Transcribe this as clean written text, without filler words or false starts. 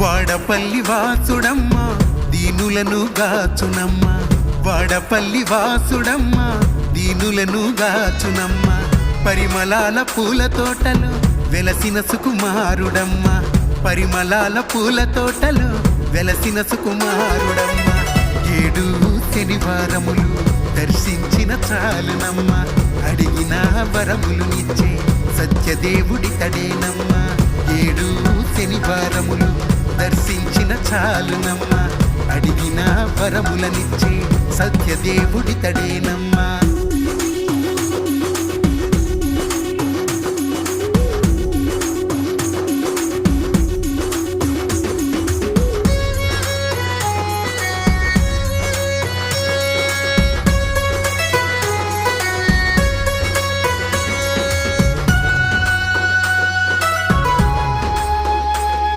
వాడపల్లి వాసుడమ్మ దీనులను గాచునమ్మ, వాడపల్లి వాసుడమ్మ దీనులను గాచునమ్మ. పరిమళాల పూల తోటలు వెలసిన సుకుమారుడమ్మ, పరిమళాల పూల తోటలు వెలసిన సుకుమారుడమ్మ. 7 శనివారములు దర్శించిన చాలునమ్మ, అడిగిన వరములు ఇచ్చే సత్యదేవుడి తడేనమ్మ. 7 శనివారములు దర్శించిన చాలునమ్మ, అడిగిన వరములనిచ్చే సత్యదేవుడి తడేనమ్మ.